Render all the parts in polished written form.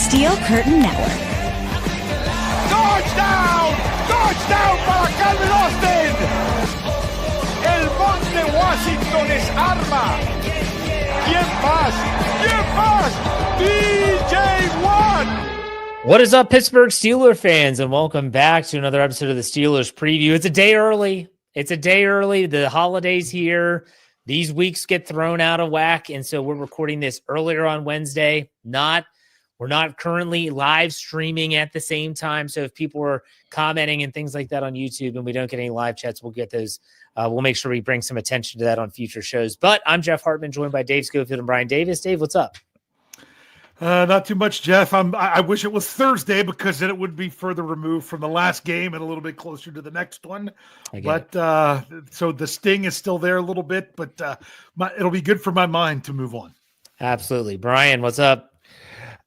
Steel Curtain Network. Touchdown! Touchdown para Calvin Austin! El Monte Washington es arma. ¿Quién más? ¿Quién más? DJ Watt! What is up, Pittsburgh Steelers fans, and welcome back to another episode of the Steelers Preview. It's a day early. The holidays here. These weeks get thrown out of whack, and so we're recording this earlier on Wednesday. We're not currently live streaming at the same time, so if people are commenting and things like that on YouTube and we don't get any live chats, we'll get those. We'll make sure we bring some attention to that on future shows. But I'm Jeff Hartman, joined by Dave Schofield and Bryan Davis. Dave, what's up? Not too much, Jeff. I wish it was Thursday because then it would be further removed from the last game and a little bit closer to the next one. But so the sting is still there a little bit, but it'll be good for my mind to move on. Absolutely. Bryan, what's up?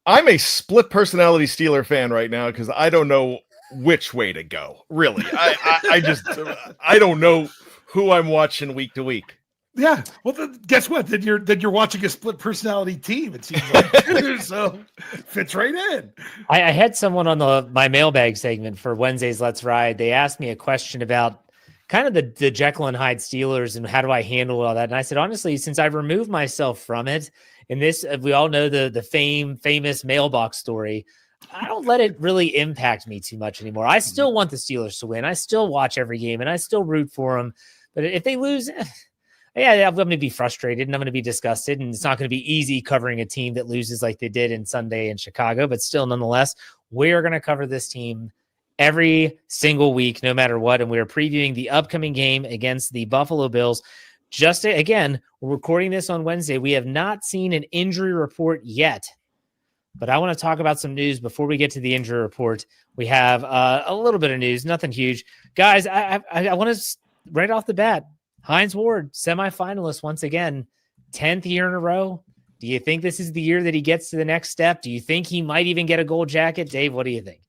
I'm a split personality Steeler fan right now because I don't know which way to go. Really, I don't know who I'm watching week to week. Yeah, well, guess what? Then you're watching a split personality team. It seems like so fits right in. I had someone on my mailbag segment for Wednesday's Let's Ride. They asked me a question about kind of the Jekyll and Hyde Steelers and how do I handle all that. And I said, honestly, since I've removed myself from it, and this, we all know the famous mailbox story, I don't let it really impact me too much anymore. I still want the Steelers to win. I still watch every game and I still root for them. But if they lose, yeah, I'm going to be frustrated and I'm going to be disgusted. And it's not going to be easy covering a team that loses like they did in Sunday in Chicago. But still, nonetheless, we're going to cover this team every single week, no matter what. And we are previewing the upcoming game against the Buffalo Bills. Again, we're recording this on Wednesday. We have not seen an injury report yet, but I want to talk about some news before we get to the injury report. We have a little bit of news, nothing huge. Guys, I want to, right off the bat, Hines Ward, semifinalist once again, 10th year in a row. Do you think this is the year that he gets to the next step? Do you think he might even get a gold jacket? Dave, what do you think?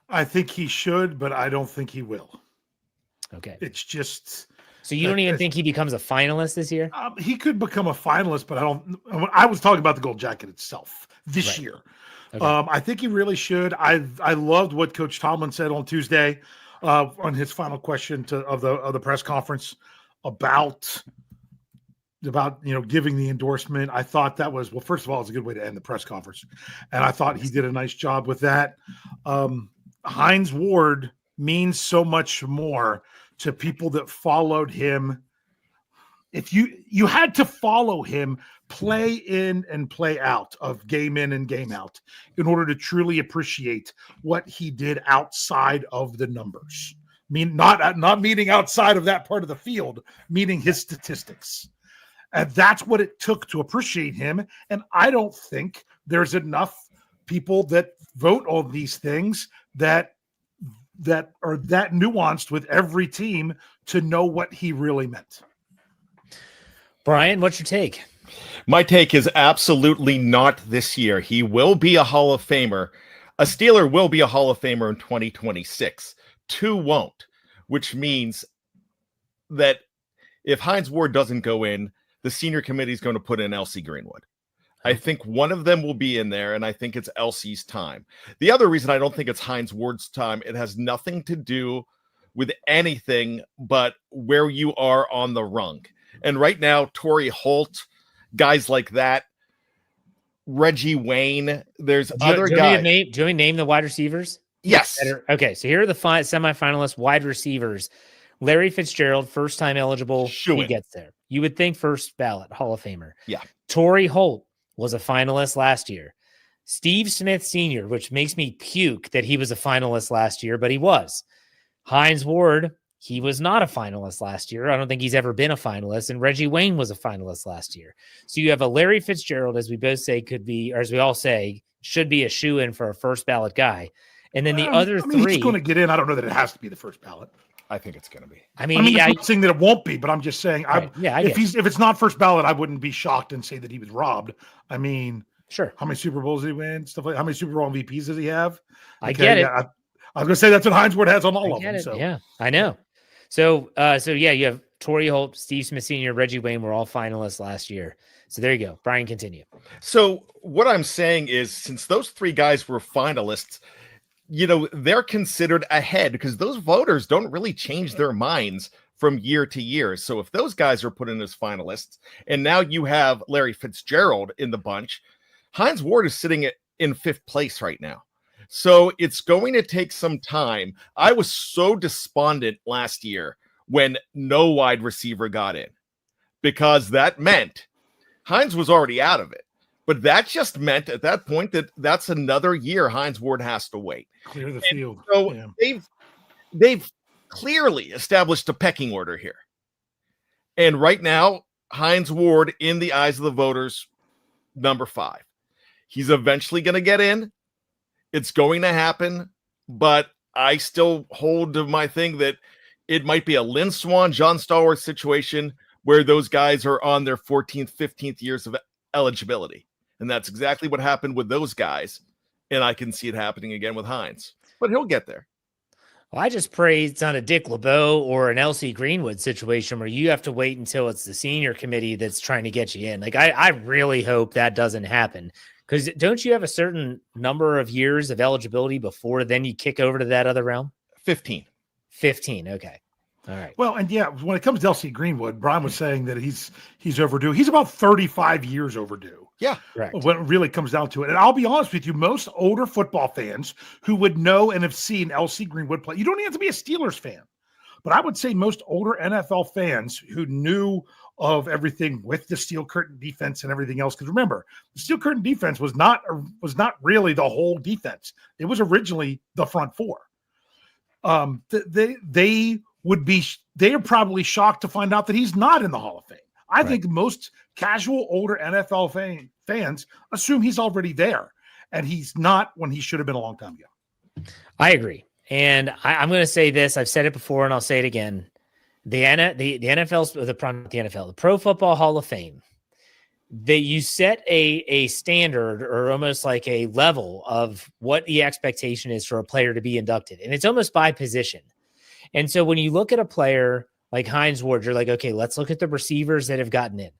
I think he should, but I don't think he will. Okay. It's just... So you don't even think he becomes a finalist this year? He could become a finalist, but I was talking about the gold jacket itself this year. Okay. I think he really should. I loved what Coach Tomlin said on Tuesday on his final question of the press conference about giving the endorsement. I thought that was, well, first of all, it's a good way to end the press conference, and I thought he did a nice job with that. Hines Ward means so much more to people that followed him. If you had to follow him play in and play out of game in and game out in order to truly appreciate what he did outside of the numbers. I mean, not meaning outside of that part of the field, meaning his statistics. And that's what it took to appreciate him. And I don't think there's enough people that vote on these things that are that nuanced with every team to know what he really meant. Bryan, what's your take? My take is absolutely not this year. He will be a Hall of Famer. A Steeler will be a Hall of Famer in 2026. 2 won't, which means that if Hines Ward doesn't go in, the senior committee is going to put in Elsie Greenwood. I think one of them will be in there, and I think it's Elsie's time. The other reason I don't think it's Hines Ward's time, it has nothing to do with anything but where you are on the rung. And right now, Torrey Holt, guys like that, Reggie Wayne, there's other guys. Do you want me to name the wide receivers? Yes. Okay, so here are the semifinalist wide receivers. Larry Fitzgerald, first-time eligible. He gets there. You would think first ballot, Hall of Famer. Yeah. Torrey Holt was a finalist last year. Steve Smith Sr., which makes me puke that he was a finalist last year, but he was. Hines Ward, he was not a finalist last year. I don't think he's ever been a finalist. And Reggie Wayne was a finalist last year. So you have a Larry Fitzgerald, as we both say, could be, or as we all say, should be a shoe-in for a first ballot guy. And then the other three. He's going to get in. I don't know that it has to be the first ballot. I think it's going to be. I'm not saying that it won't be, but I'm just saying, if it's not first ballot, I wouldn't be shocked and say that he was robbed. I mean, sure. How many Super Bowls did he win? Stuff like how many Super Bowl MVPs does he have? I get it. Yeah, I was going to say that's what Hines Ward has on all of them. So. Yeah, I know. So yeah, you have Torrey Holt, Steve Smith Sr., Reggie Wayne were all finalists last year. So there you go. Brian, continue. So what I'm saying is, since those 3 guys were finalists, they're considered ahead because those voters don't really change their minds from year to year. So if those guys are put in as finalists, and now you have Larry Fitzgerald in the bunch, Hines Ward is sitting in 5th place right now. So it's going to take some time. I was so despondent last year when no wide receiver got in, because that meant Hines was already out of it. But that just meant at that point that's another year Hines Ward has to wait. Clear the field. So yeah. they've clearly established a pecking order here. And right now, Hines Ward, in the eyes of the voters, number 5. He's eventually going to get in. It's going to happen. But I still hold to my thing that it might be a Lynn Swann, John Stallworth situation where those guys are on their 14th, 15th years of eligibility. And that's exactly what happened with those guys. And I can see it happening again with Hines. But he'll get there. Well, I just pray it's not a Dick LeBeau or an LC Greenwood situation where you have to wait until it's the senior committee that's trying to get you in. Like, I really hope that doesn't happen, because don't you have a certain number of years of eligibility before then you kick over to that other realm? 15. 15. Okay. All right. Well, and yeah, when it comes to LC Greenwood, Brian was saying that he's overdue. He's about 35 years overdue. Yeah, correct. When it really comes down to it. And I'll be honest with you, most older football fans who would know and have seen LC Greenwood play, you don't even have to be a Steelers fan, but I would say most older NFL fans who knew of everything with the steel curtain defense and everything else. Because remember, the steel curtain defense was not really the whole defense. It was originally the front 4. They are probably shocked to find out that he's not in the Hall of Fame. I think most casual older NFL fans assume he's already there, and he's not when he should have been a long time ago. I agree. And I'm going to say this. I've said it before and I'll say it again. The Pro Football Hall of Fame, that you set a standard or almost like a level of what the expectation is for a player to be inducted. And it's almost by position. And so when you look at a player like Hines Ward, you're like, okay, let's look at the receivers that have gotten in.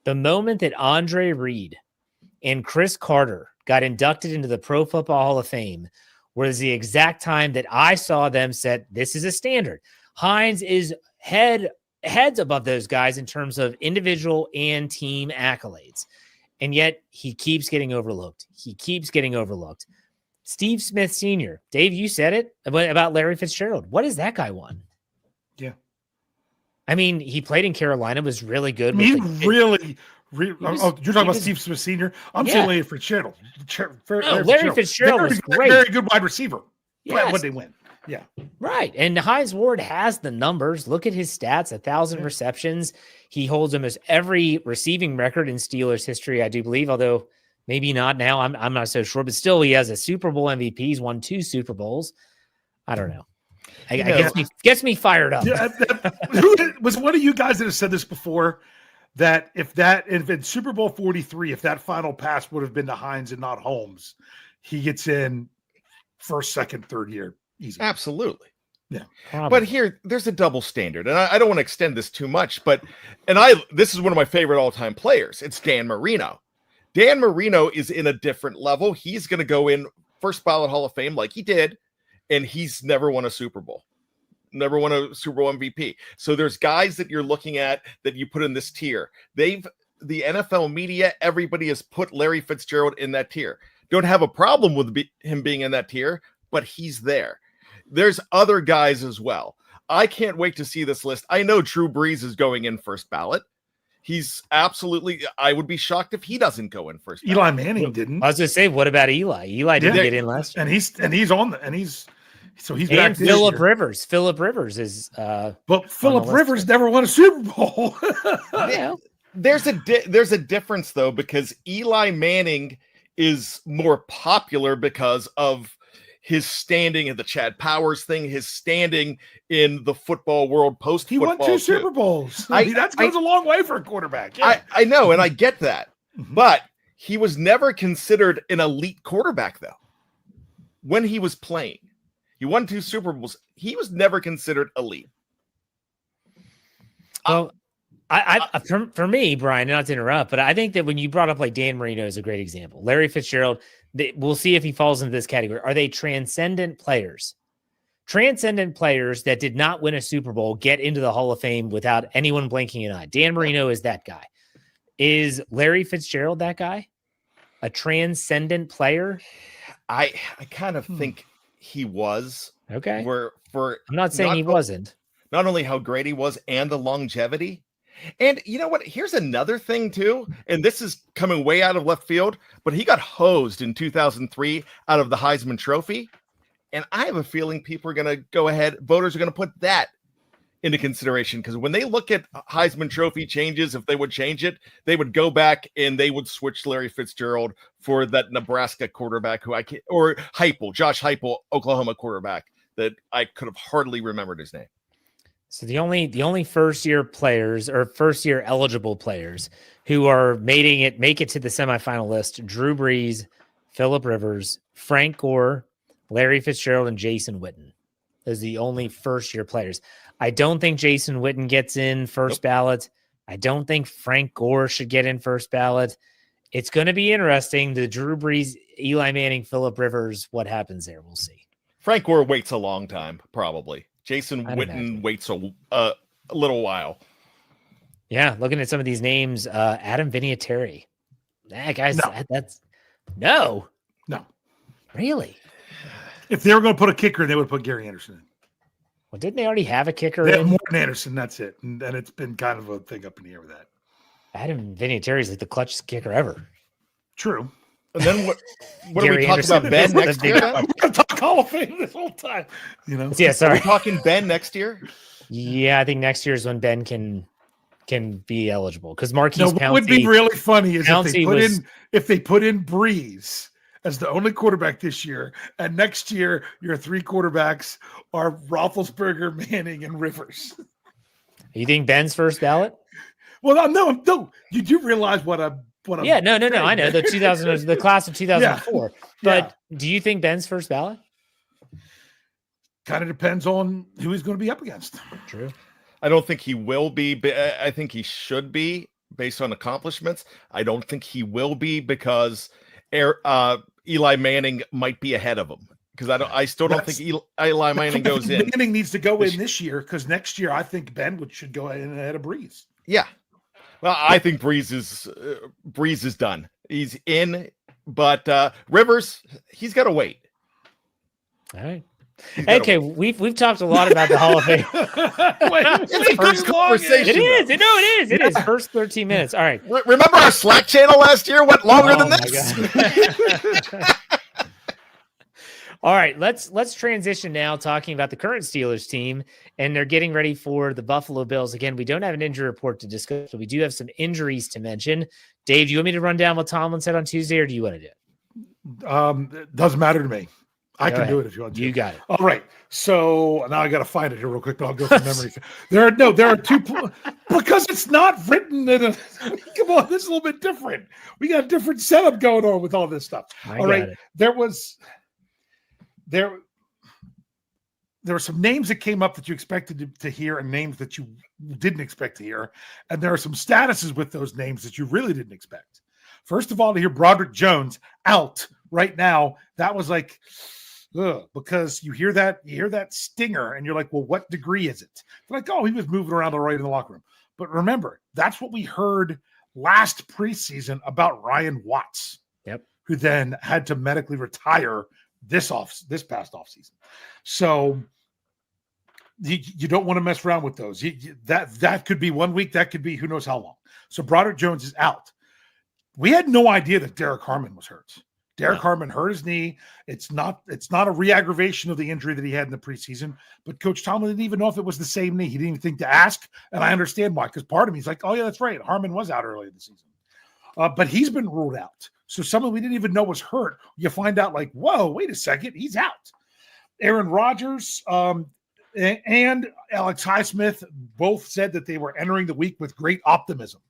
The moment that Andre Reed and Chris Carter got inducted into the Pro Football Hall of Fame was the exact time that I saw them set, this is a standard. Hines is heads above those guys in terms of individual and team accolades. And yet he keeps getting overlooked. Steve Smith Sr. Dave, you said it about Larry Fitzgerald. What has that guy won? Yeah. I mean, he played in Carolina, was really good. You're talking about Steve Smith Sr.? I'm saying Larry Fitzgerald. Larry Fitzgerald was great. Very good wide receiver. Yes. When they win. Yeah. Right. And Hines Ward has the numbers. Look at his stats, 1,000 receptions. He holds almost every receiving record in Steelers history, I do believe, although maybe not now. I'm not so sure, but still he has a Super Bowl MVP. He's won 2 Super Bowls. I don't know. Gets me fired up. Yeah, was one of you guys that have said this before, that if in Super Bowl 43, if that final pass would have been to Hines and not Holmes, he gets in first, second, third year. Easy. Absolutely. Yeah. Probably. But here, there's a double standard, and I don't want to extend this too much, this is one of my favorite all-time players. It's Dan Marino. Dan Marino is in a different level. He's going to go in first ballot Hall of Fame like he did, and he's never won a Super Bowl. Never won a Super Bowl MVP. So there's guys that you're looking at that you put in this tier. The NFL media, everybody has put Larry Fitzgerald in that tier. Don't have a problem with him being in that tier, but he's there. There's other guys as well. I can't wait to see this list. I know Drew Brees is going in first ballot. He's absolutely, I would be shocked if he doesn't go in first ballot. Eli Manning didn't. I was going to say, what about Eli? Eli didn't get in last year. And he's back. Phillip Rivers. Phillip Rivers is but Phillip Rivers never won a Super Bowl. Yeah. There's a difference though, because Eli Manning is more popular because of his standing in the Chad Powers thing, his standing in the football world post-football. He won 2 Super Bowls. That goes a long way for a quarterback. Yeah. I know, and I get that. But he was never considered an elite quarterback, though. When he was playing, he won 2 Super Bowls. He was never considered elite. Well, for me, Brian, not to interrupt, but I think that when you brought up like Dan Marino is a great example. Larry Fitzgerald, we'll see if he falls into this category. Are they transcendent players? Transcendent players that did not win a Super Bowl get into the Hall of Fame without anyone blinking an eye. Dan Marino is that guy. Is Larry Fitzgerald that guy? A transcendent player? I kind of think he was. Okay. I'm not saying he wasn't. Not only how great he was and the longevity. And you know what? Here's another thing too. And this is coming way out of left field, but he got hosed in 2003 out of the Heisman Trophy. And I have a feeling people are going to go ahead. Voters are going to put that into consideration because when they look at Heisman Trophy changes, if they would change it, they would go back and they would switch Larry Fitzgerald for that Nebraska quarterback or Josh Heupel, Oklahoma quarterback that I could have hardly remembered his name. So the only first year players or first year eligible players who are make it to the semifinal list: Drew Brees, Phillip Rivers, Frank Gore, Larry Fitzgerald, and Jason Witten. Those are the only first year players. I don't think Jason Witten gets in first ballot. I don't think Frank Gore should get in first ballot. It's going to be interesting. The Drew Brees, Eli Manning, Phillip Rivers, what happens there? We'll see. Frank Gore waits a long time, probably. Jason Witten waits a little while. Yeah, looking at some of these names, Adam Vinatieri. Guys, no. Really? If they were going to put a kicker, they would put Gary Anderson in. Well, didn't they already have a kicker? They have Morgan Anderson, that's it. And it's been kind of a thing up in the air with that. Adam Vinatieri is like the clutchest kicker ever. True. And then what are we talking about Ben next year? We're going to talk Hall of Fame this whole time. You know? Yeah, sorry. Are we talking Ben next year? Yeah, I think next year is when Ben can be eligible because Marquise Pouncey. What would be really funny is if they put in Breeze as the only quarterback this year, and next year your three quarterbacks are Roethlisberger, Manning, and Rivers. You think Ben's first ballot? Well, no. You do realize what I'm. No. I know the class of 2004. Yeah. But do you think Ben's first ballot? Kind of depends on who he's going to be up against. True. I don't think he will be. I think he should be based on accomplishments. I don't think he will be because Eli Manning might be ahead of him. Because I still don't think Eli Manning goes in. Manning needs to go in this year because next year I think Ben should go in ahead of Breeze. Yeah. Well, I think Breeze is done. He's in, but Rivers, he's got to wait. All right. Okay, we've talked a lot about the Hall of Fame. It's a first conversation. It is. First 13 minutes. All right. Remember our Slack channel last year went longer than this? All right, let's transition now talking about the current Steelers team, and they're getting ready for the Buffalo Bills. Again, we don't have an injury report to discuss, but we do have some injuries to mention. Dave, do you want me to run down what Tomlin said on Tuesday, or do you want to do it? It doesn't matter to me. I can do it if you want to. You got it. All right. So now I got to find it here real quick, but I'll go from memory. There are two because it's not written in a. Come on, this is a little bit different. We got a different setup going on with all this stuff. All right. There were some names that came up that you expected to hear and names that you didn't expect to hear. And there are some statuses with those names that you really didn't expect. First of all, to hear Broderick Jones out right now, that was like, because you hear that stinger and you're like, well, what degree is it? They're like, oh, he was moving around the right in the locker room. But remember, that's what we heard last preseason about Ryan Watts. Yep. Who then had to medically retire this past offseason. So you don't want to mess around with those. That could be 1 week. That could be who knows how long. So Broderick Jones is out. We had no idea that Derek Hartman was hurt. Derek Hartman hurt his knee. It's not a re-aggravation of the injury that he had in the preseason, but Coach Tomlin didn't even know if it was the same knee. He didn't even think to ask, and I understand why, because part of me is like, oh yeah, that's right. Hartman was out earlier this season. But he's been ruled out. So someone we didn't even know was hurt, you find out like, whoa, wait a second, he's out. Aaron Rodgers and Alex Highsmith both said that they were entering the week with great optimism.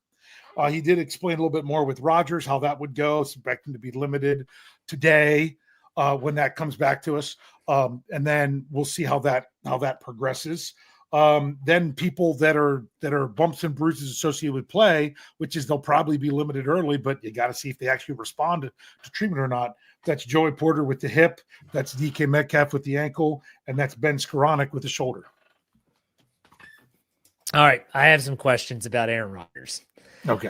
He did explain a little bit more with Rodgers how that would go, expecting to be limited today when that comes back to us. And then we'll see how that progresses. Then people that are bumps and bruises associated with play, which is they'll probably be limited early, but you got to see if they actually respond to treatment or not. That's Joey Porter with the hip, that's DK Metcalf with the ankle, and that's Ben Skoranek with the shoulder. All right, I have some questions about Aaron Rodgers. Okay.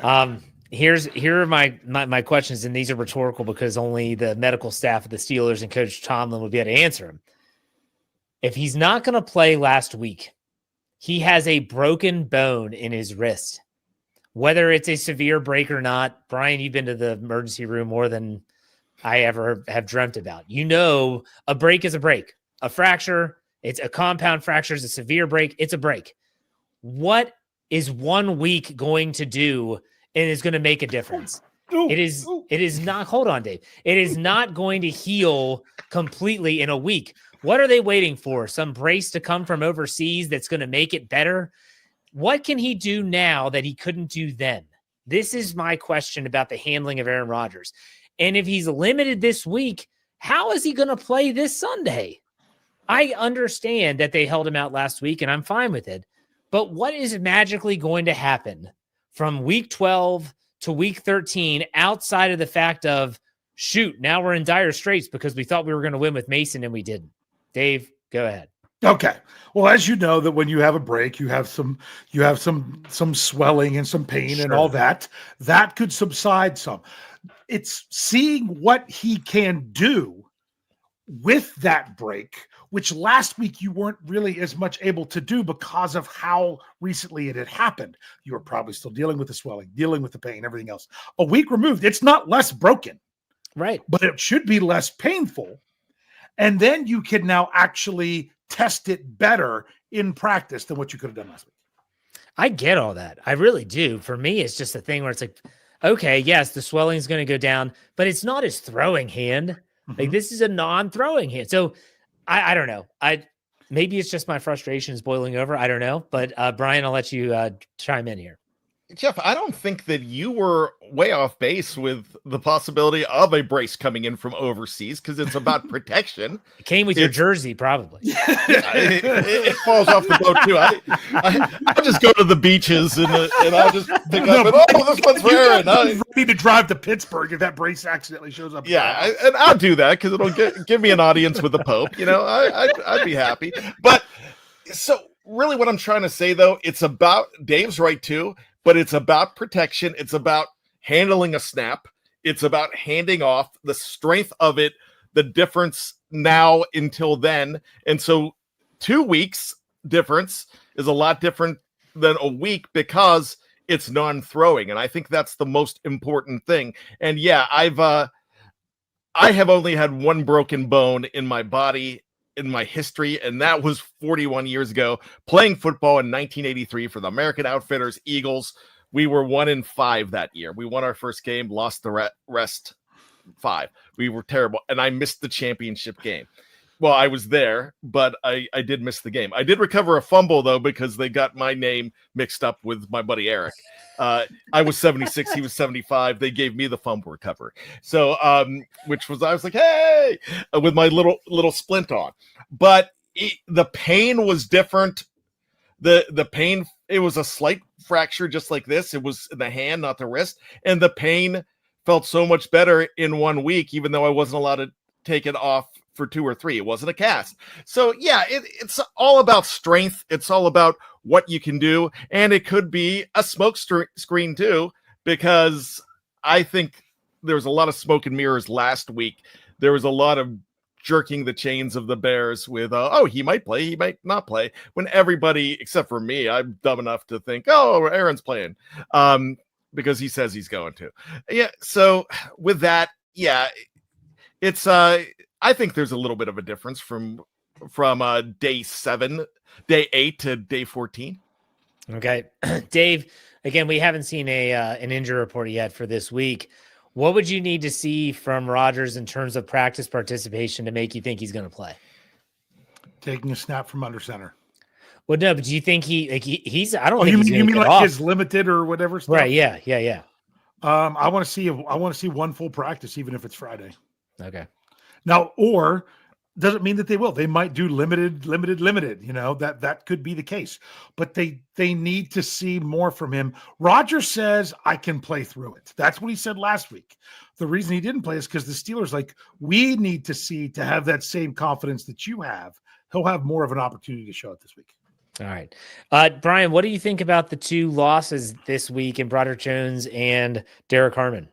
Here are my questions, and these are rhetorical because only the medical staff of the Steelers and Coach Tomlin would be able to answer them. If he's not going to play last week, he has a broken bone in his wrist. Whether it's a severe break or not, Brian, you've been to the emergency room more than I ever have dreamt about. You know, a break is a break. A fracture, it's a compound fracture, is a severe break, it's a break. What is 1 week going to do and is going to make a difference? It is not, hold on, Dave. It is not going to heal completely in a week. What are they waiting for? Some brace to come from overseas that's going to make it better? What can he do now that he couldn't do then? This is my question about the handling of Aaron Rodgers. And if he's limited this week, how is he going to play this Sunday? I understand that they held him out last week, and I'm fine with it. But what is magically going to happen from week 12 to week 13 outside of the fact of, shoot, now we're in dire straits because we thought we were going to win with Mason and we didn't? Dave, go ahead. Okay. Well, as you know, that when you have a break, you have some swelling and some pain and all that could subside some. It's seeing what he can do with that break, which last week you weren't really as much able to do because of how recently it had happened. You were probably still dealing with the swelling, dealing with the pain, everything else. A week removed, it's not less broken. Right. But it should be less painful. And then you can now actually test it better in practice than what you could have done last week. I get all that. I really do. For me, it's just a thing where it's like, okay, yes, the swelling is going to go down, but it's not his throwing hand. Mm-hmm. Like, this is a non-throwing hand. So I don't know. Maybe it's just my frustrations boiling over. I don't know. But Brian, I'll let you chime in here. Jeff, I don't think that you were way off base with the possibility of a brace coming in from overseas because it's about protection. It came with your jersey, probably. It falls off the boat, too. I just go to the beaches and I'll just pick up and, this one's for Aaron. You need to drive to Pittsburgh if that brace accidentally shows up. Yeah, and I'll do that because it'll give me an audience with the Pope. You know, I'd be happy. But so really what I'm trying to say, though, it's about, Dave's right, too. But it's about protection. It's about handling a snap. It's about handing off, the strength of it, the difference now until then. And so 2 weeks difference is a lot different than a week because it's non-throwing. And I think that's the most important thing. And yeah, I have only had one broken bone in my body in my history, and that was 41 years ago, playing football in 1983 for the American Outfitters Eagles. We were 1-5 that year. We won our first game, lost the rest 5. We were terrible, and I missed the championship game. Well, I was there, but I did miss the game. I did recover a fumble, though, because they got my name mixed up with my buddy Eric. I was 76, he was 75. They gave me the fumble recovery. So, which was, I was like, hey, with my little splint on. But the pain was different. The pain, it was a slight fracture just like this. It was in the hand, not the wrist. And the pain felt so much better in 1 week, even though I wasn't allowed to take it off for 2 or 3. It wasn't a cast. So yeah, it's all about strength. It's all about what you can do. And it could be a smoke screen too, because I think there was a lot of smoke and mirrors last week. There was a lot of jerking the chains of the Bears with, he might play, he might not play, when everybody, except for me, I'm dumb enough to think, Aaron's playing, because he says he's going to. Yeah, so with that, yeah, it's, I think there's a little bit of a difference from day 8 to day 14. Okay. Dave, again, we haven't seen an injury report yet for this week. What would you need to see from Rodgers in terms of practice participation to make you think he's going to play? Taking a snap from under center. Well, no, but do you think he's? I don't think you he's mean like off. his limited or whatever stuff? Right? Yeah. I want to see one full practice, even if it's Friday. Okay. Now, or Doesn't mean that they will. They might do limited. That could be the case, but they need to see more from him. Rodgers says, I can play through it. That's what he said last week. The reason he didn't play is because the Steelers, we need to see to have that same confidence that you have. He'll have more of an opportunity to show it this week. All right. Brian, what do you think about the 2 losses this week in Broderick Jones and Derek Hartman?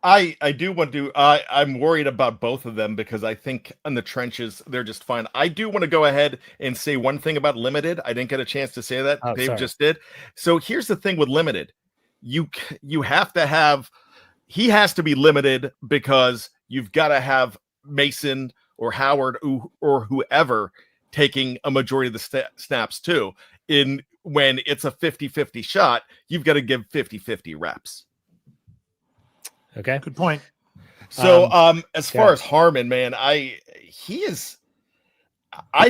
I do want to. I'm worried about both of them because I think in the trenches they're just fine. I do want to go ahead and say one thing about limited. I didn't get a chance to say that. Dave just did. So here's the thing with limited. You have to have. He has to be limited because you've got to have Mason or Howard or whoever taking a majority of the snaps too. When it's a 50-50 shot, you've got to give 50-50 reps. Okay. Good point. So as far as Harmon, man, I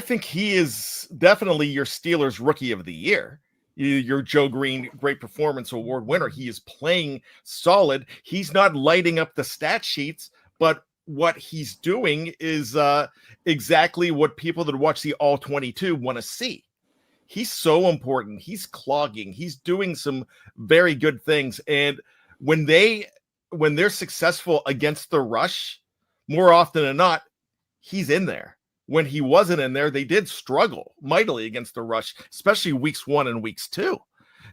think he is definitely your Steelers Rookie of the Year. Your Joe Green Great Performance Award winner. He is playing solid. He's not lighting up the stat sheets, but what he's doing is exactly what people that watch the All 22 want to see. He's so important. He's clogging. He's doing some very good things. And when they're successful against the rush, more often than not, he's in there. When he wasn't in there, they did struggle mightily against the rush, especially weeks 1 and weeks 2.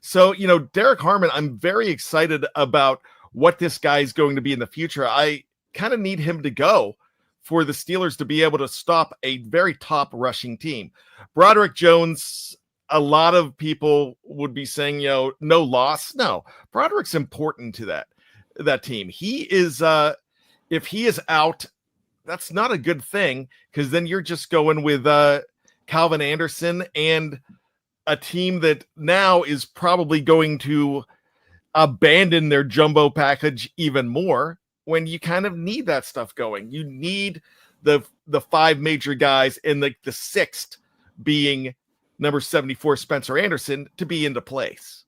So, Derek Hartman, I'm very excited about what this guy is going to be in the future. I kind of need him to go for the Steelers to be able to stop a very top rushing team. Broderick Jones, a lot of people would be saying, no loss. No, Broderick's important to that team. He is if he is out, that's not a good thing, because then you're just going with Calvin Anderson and a team that now is probably going to abandon their jumbo package even more when you kind of need that stuff going. You need the 5 major guys and the 6th being number 74 Spencer Anderson to be into place.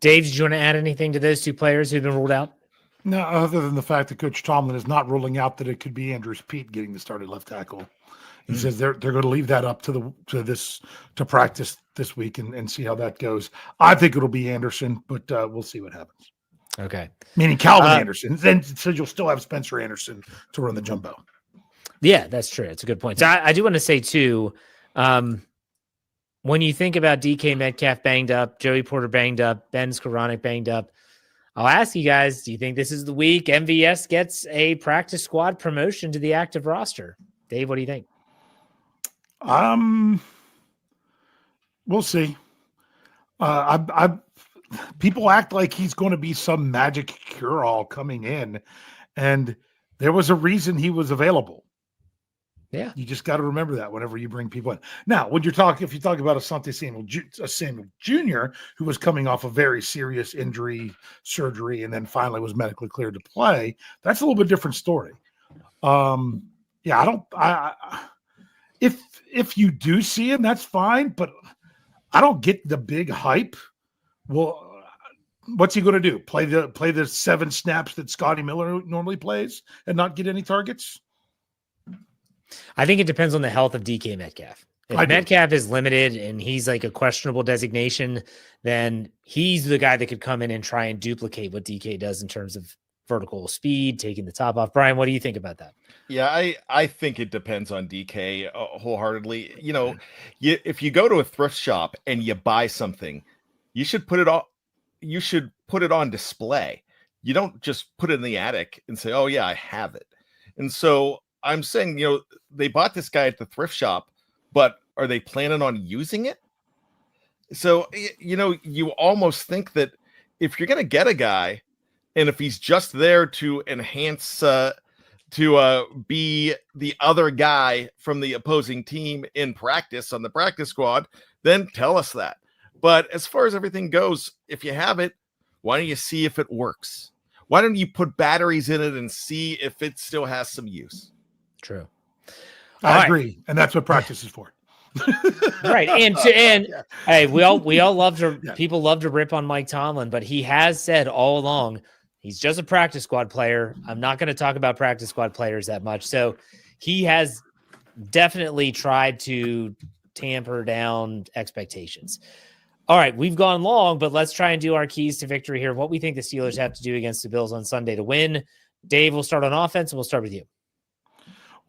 Dave, did you want to add anything to those 2 players who've been ruled out? No, other than the fact that Coach Tomlin is not ruling out that it could be Andrews Pete getting the started left tackle. He says they're going to leave that up to practice this week and see how that goes. I think it'll be Anderson, but we'll see what happens. Okay. Meaning Calvin Anderson. Then so you'll still have Spencer Anderson to run the jumbo. Yeah, that's true. It's a good point. So I do want to say too, when you think about DK Metcalf banged up, Joey Porter banged up, Ben Skoranek banged up, I'll ask you guys, do you think this is the week MVS gets a practice squad promotion to the active roster? Dave, what do you think? We'll see. People act like he's going to be some magic cure-all coming in, and there was a reason he was available. Yeah, you just got to remember that whenever you bring people in. Now, if you talk about Asante Samuel Jr., who was coming off a very serious injury, surgery, and then finally was medically cleared to play, that's a little bit different story. If you do see him, that's fine, but I don't get the big hype. Well, what's he going to do? Play the 7 snaps that Scotty Miller normally plays and not get any targets? I think it depends on the health of DK Metcalf. If Metcalf is limited and he's like a questionable designation, then he's the guy that could come in and try and duplicate what DK does in terms of vertical speed, taking the top off. Brian, what do you think about that? Yeah, I think it depends on DK wholeheartedly. If you go to a thrift shop and you buy something, you should put it on display. You don't just put it in the attic and say, "Oh yeah, I have it." And so I'm saying, they bought this guy at the thrift shop, but are they planning on using it? So, you almost think that if you're going to get a guy, and if he's just there to enhance, to be the other guy from the opposing team in practice on the practice squad, then tell us that. But as far as everything goes, if you have it, why don't you see if it works? Why don't you put batteries in it and see if it still has some use? True. I agree. And that's what practice is for. Right. And hey, we all love to, people love to rip on Mike Tomlin, but he has said all along, he's just a practice squad player. I'm not going to talk about practice squad players that much. So he has definitely tried to tamper down expectations. All right, we've gone long, but let's try and do our keys to victory here. What we think the Steelers have to do against the Bills on Sunday to win. Dave, we'll start on offense, and we'll start with you.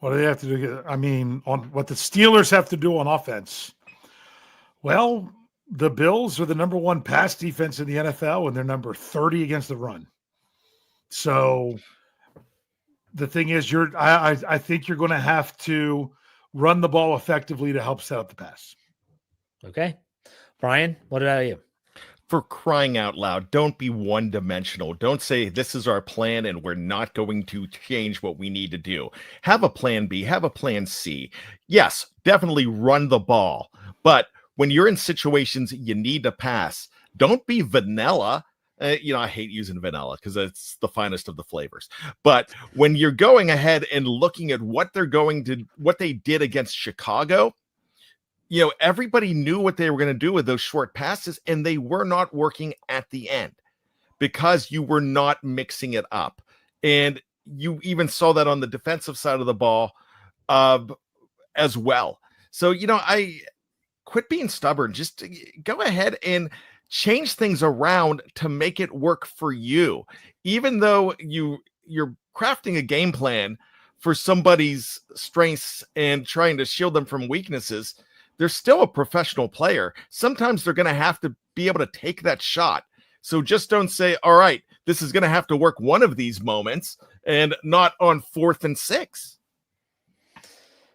What do they have to do? I mean, on what the Steelers have to do on offense. Well, the Bills are the number 1 pass defense in the NFL, and they're number 30 against the run. So the thing is, I think you're going to have to run the ball effectively to help set up the pass. Okay. Brian, what about you? For crying out loud, don't be one-dimensional. Don't say this is our plan and we're not going to change what we need to do. Have a plan B, have a plan C. Yes, definitely run the ball. But when you're in situations you need to pass, don't be vanilla. I hate using vanilla because it's the finest of the flavors. But when you're going ahead and looking at what they did against Chicago, everybody knew what they were going to do with those short passes, and they were not working at the end because you were not mixing it up. And you even saw that on the defensive side of the ball as well. So, I quit being stubborn. Just go ahead and change things around to make it work for you. Even though you're crafting a game plan for somebody's strengths and trying to shield them from weaknesses, they're still a professional player. Sometimes they're going to have to be able to take that shot. So just don't say, all right, this is going to have to work one of these moments and not on 4th and 6.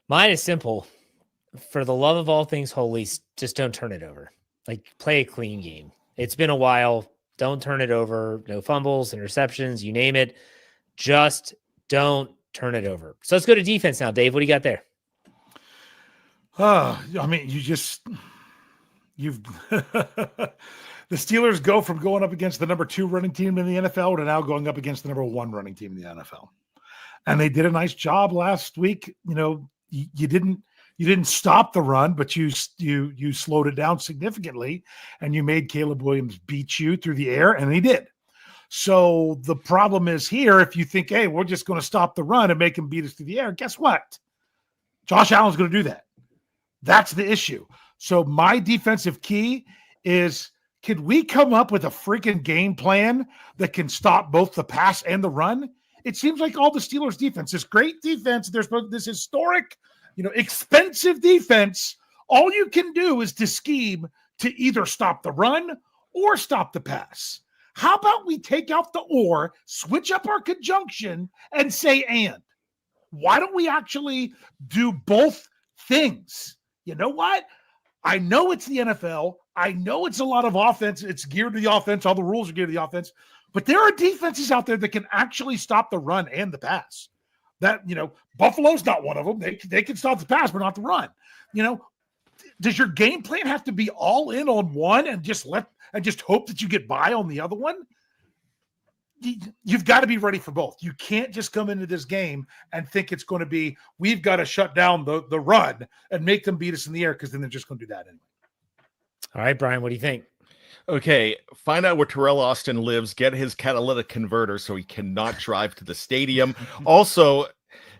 Mine is simple. For the love of all things holy, just don't turn it over. Like, play a clean game. It's been a while. Don't turn it over. No fumbles, interceptions, you name it. Just don't turn it over. So let's go to defense now. Dave, what do you got there? I mean, the Steelers go from going up against the number 2 running team in the NFL to now going up against the number 1 running team in the NFL. And they did a nice job last week. You didn't stop the run, but you slowed it down significantly, and you made Caleb Williams beat you through the air, and he did. So the problem is here, if you think, hey, we're just going to stop the run and make him beat us through the air, guess what? Josh Allen's going to do that. That's the issue. So my defensive key is, can we come up with a freaking game plan that can stop both the pass and the run? It seems like all the Steelers defense, this great defense, there's this historic, expensive defense. All you can do is to scheme to either stop the run or stop the pass. How about we take out the or, switch up our conjunction, and say and? Why don't we actually do both things? You know what? I know it's the NFL. I know it's a lot of offense. It's geared to the offense. All the rules are geared to the offense. But there are defenses out there that can actually stop the run and the pass. That, Buffalo's not one of them. They can stop the pass, but not the run. Does your game plan have to be all in on one and just hope that you get by on the other one? You've got to be ready for both. You can't just come into this game and think it's going to be, we've got to shut down the run and make them beat us in the air, because then they're just going to do that anyway. All right, Brian, what do you think? Okay, find out where Terrell Austin lives, get his catalytic converter so he cannot drive to the stadium. Also,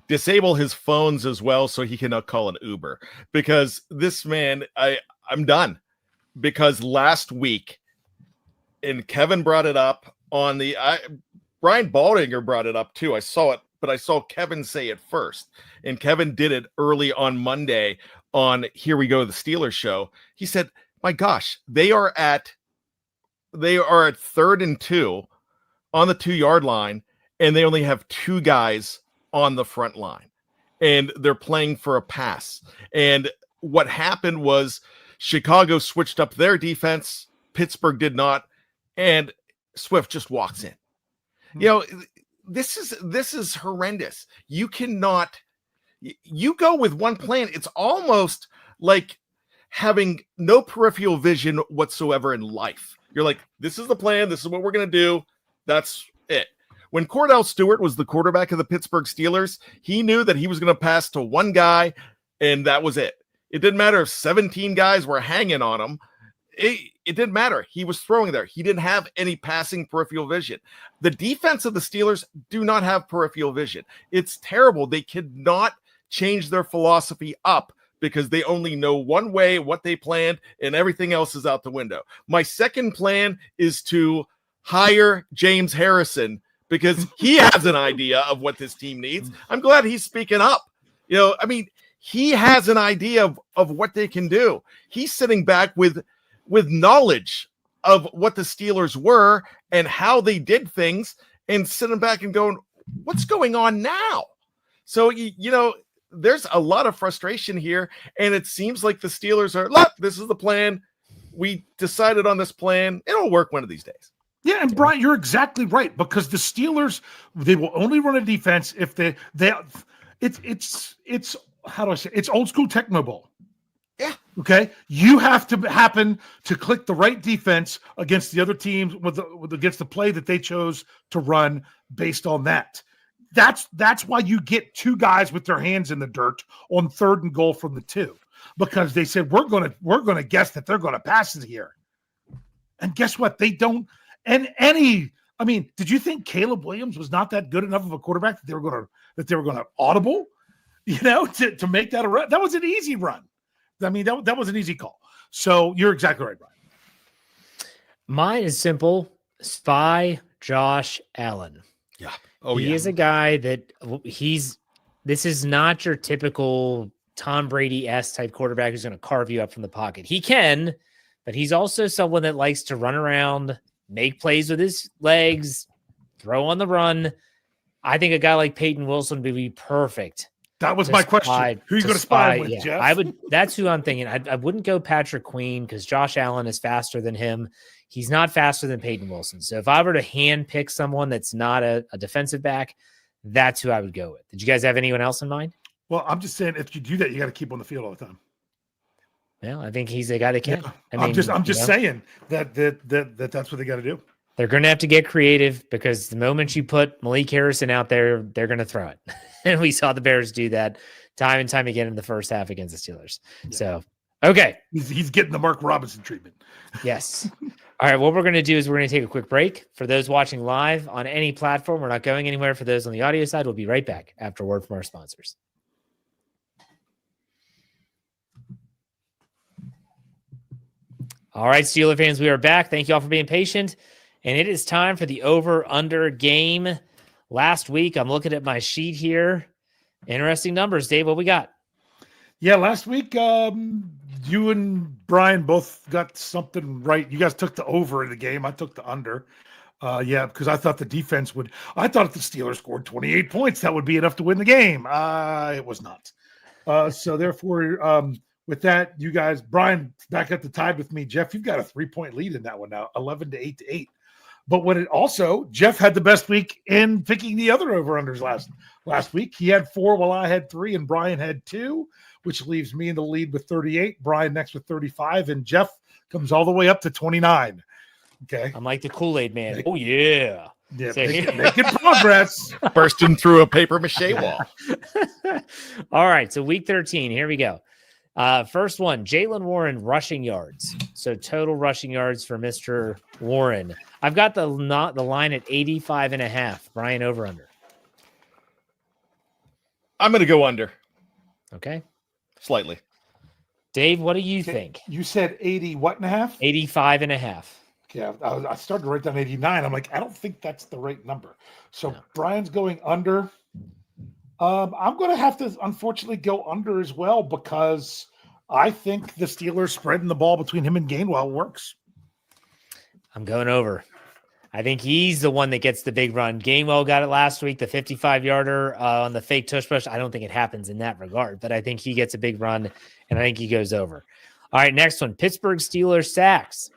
disable his phones as well so he cannot call an Uber. Because this man, I'm done. Because last week, and Kevin brought it up on Brian Baldinger brought it up too. I saw it, but I saw Kevin say it first. And Kevin did it early on Monday on Here We Go, the Steelers show. He said, my gosh, they are at 3rd and 2 on the 2-yard line, and they only have 2 guys on the front line, and they're playing for a pass. And what happened was Chicago switched up their defense. Pittsburgh did not. And Swift just walks in. This is horrendous. You go with one plan. It's almost like having no peripheral vision whatsoever in life. You're like, this is the plan. This is what we're going to do. That's it. When Cordell Stewart was the quarterback of the Pittsburgh Steelers, he knew that he was going to pass to one guy, and that was it. It didn't matter if 17 guys were hanging on him. It didn't matter. He was throwing there. He didn't have any passing peripheral vision. The defense of the Steelers do not have peripheral vision. It's terrible. They could not change their philosophy up because they only know one way, what they planned, and everything else is out the window. My second plan is to hire James Harrison because he has an idea of what this team needs. I'm glad he's speaking up. He has an idea of what they can do. He's sitting back with knowledge of what the Steelers were and how they did things and sitting back and going, what's going on now? So, there's a lot of frustration here, and it seems like the Steelers are, look, this is the plan. We decided on this plan. It'll work one of these days. Yeah, and Brian, you're exactly right, because the Steelers, they will only run a defense if it's how do I say, it's old school Techno Bowl. Yeah. Okay. You have to happen to click the right defense against the other teams against the play that they chose to run based on that. That's why you get two guys with their hands in the dirt on 3rd and goal from the 2, because they said we're gonna guess that they're gonna pass it here, and guess what? They don't. And did you think Caleb Williams was not that good enough of a quarterback that they were gonna audible, to make that a run? That was an easy run. That was an easy call. So you're exactly right, Brian. Mine is simple. Spy Josh Allen. Yeah. He is a guy that this is not your typical Tom Brady-esque type quarterback who's going to carve you up from the pocket. He can, but he's also someone that likes to run around, make plays with his legs, throw on the run. I think a guy like Peyton Wilson would be perfect. That was my question. Who are you going to spy with, yeah, Jeff? That's who I'm thinking. I wouldn't go Patrick Queen because Josh Allen is faster than him. He's not faster than Peyton Wilson. So if I were to hand pick someone that's not a defensive back, that's who I would go with. Did you guys have anyone else in mind? Well, I'm just saying, if you do that, you got to keep on the field all the time. Well, I think he's a guy that can. Yeah. I'm just saying that that's what they got to do. They're going to have to get creative because the moment you put Malik Harrison out there, they're going to throw it. And we saw the Bears do that time and time again in the first half against the Steelers. Yeah. So, okay. He's getting the Mark Robinson treatment. Yes. All right. What we're going to do is we're going to take a quick break. For those watching live on any platform, we're not going anywhere. For those on the audio side, we'll be right back after a word from our sponsors. All right, Steeler fans, we are back. Thank you all for being patient. And it is time for the over-under game. Last week, I'm looking at my sheet here. Interesting numbers. Dave, what we got? Yeah, last week, you and Brian both got something right. You guys took the over in the game. I took the under. Because I thought the defense I thought if the Steelers scored 28 points, that would be enough to win the game. It was not. So therefore, with that, you guys, Brian back at the tide with me. Jeff, you've got a 3-point lead in that one now, 11-8. But Jeff had the best week in picking the other over-unders last week. He had 4 while I had 3, and Brian had 2, which leaves me in the lead with 38. Brian next with 35, and Jeff comes all the way up to 29. Okay. I'm like the Kool-Aid man. Oh, yeah. Yeah, making progress. Bursting through a paper mache wall. All right, so week 13, here we go. First one, Jaylen Warren rushing yards. So total rushing yards for Mr. Warren. I've got the line at 85.5. Brian, over under. I'm going to go under. Okay. Slightly. Dave, what do you think? You said 80 what and a half? 85.5. Yeah, I started to write down 89. I'm like, I don't think that's the right number. So Brian's going under. I'm going to have to, unfortunately, go under as well because I think the Steelers spreading the ball between him and Gainwell works. I'm going over. I think he's the one that gets the big run. Gainwell got it last week, the 55-yarder on the fake tush push. I don't think it happens in that regard, but I think he gets a big run, and I think he goes over. All right, next one, Pittsburgh Steelers sacks.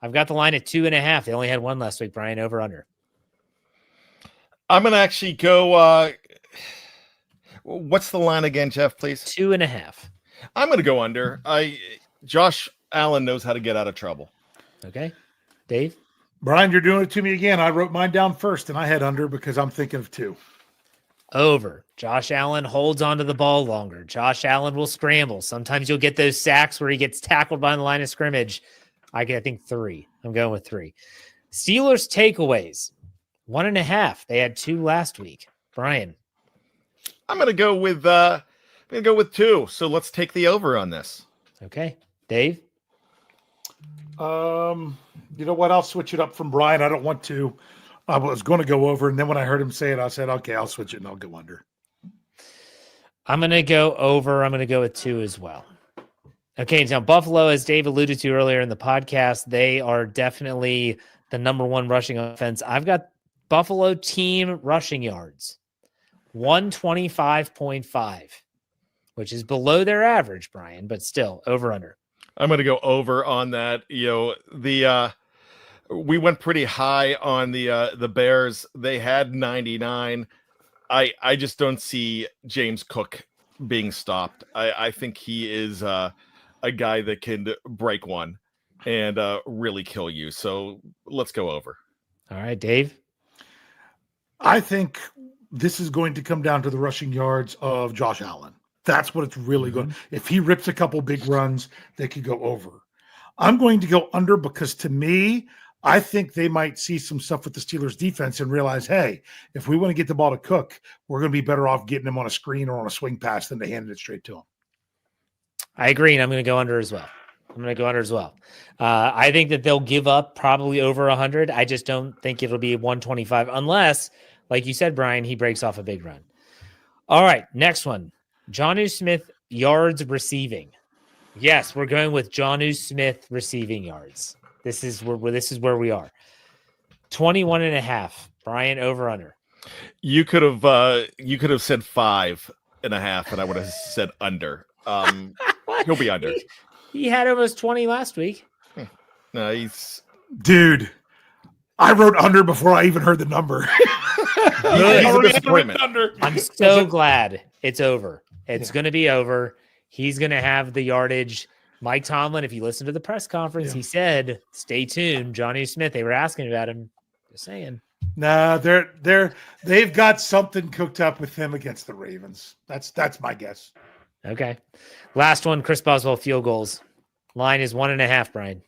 I've got the line at 2.5. They only had 1 last week. Brian, over under. I'm going to actually go what's the line again, Jeff, please? 2.5. I'm going to go under. Josh Allen knows how to get out of trouble. Okay. Dave? Brian, you're doing it to me again. I wrote mine down first, and I had under because I'm thinking of 2. Over. Josh Allen holds onto the ball longer. Josh Allen will scramble. Sometimes you'll get those sacks where he gets tackled by the line of scrimmage. I think 3. I'm going with 3. Steelers takeaways. 1.5. They had 2 last week. Brian? I'm going to go with going to go with 2. So let's take the over on this. Okay. Dave? You know what? I'll switch it up from Brian. I don't want to. I was going to go over, and then when I heard him say it, I said, okay, I'll switch it and I'll go under. I'm going to go over. I'm going to go with 2 as well. Okay, now Buffalo, as Dave alluded to earlier in the podcast, they are definitely the number 1 rushing offense. I've got Buffalo team rushing yards, 125.5, which is below their average, Brian, but still over under. I'm going to go over on that. We went pretty high on the Bears. They had 99. I just don't see James Cook being stopped. I think he is a guy that can break one and really kill you. So let's go over. All right, Dave. I think this is going to come down to the rushing yards of Josh Allen. That's what it's really going. If he rips a couple big runs, they could go over. I'm going to go under because to me, I think they might see some stuff with the Steelers defense and realize, hey, if we want to get the ball to Cook, we're going to be better off getting him on a screen or on a swing pass than to hand it straight to him. I agree, and I'm going to go under as well. I think that they'll give up probably over 100. I just don't think it'll be 125 unless, like you said, Brian, he breaks off a big run. All right, next one. Jonnu Smith yards receiving. Yes, we're going with Jonnu Smith receiving yards. This is where we are. 21.5. Brian, over under. You could have said 5.5, and I would have said under. He'll be under. He had almost 20 last week. No, he's dude. I wrote under before I even heard the number. He's a disappointment. I'm so glad it's over. It's going to be over. He's going to have the yardage. Mike Tomlin, if you listen to the press conference, he said, stay tuned. Jonnu Smith, they were asking about him. Just saying. Nah, they've got something cooked up with him against the Ravens. That's my guess. Okay. Last one, Chris Boswell field goals. Line is 1.5, Brian.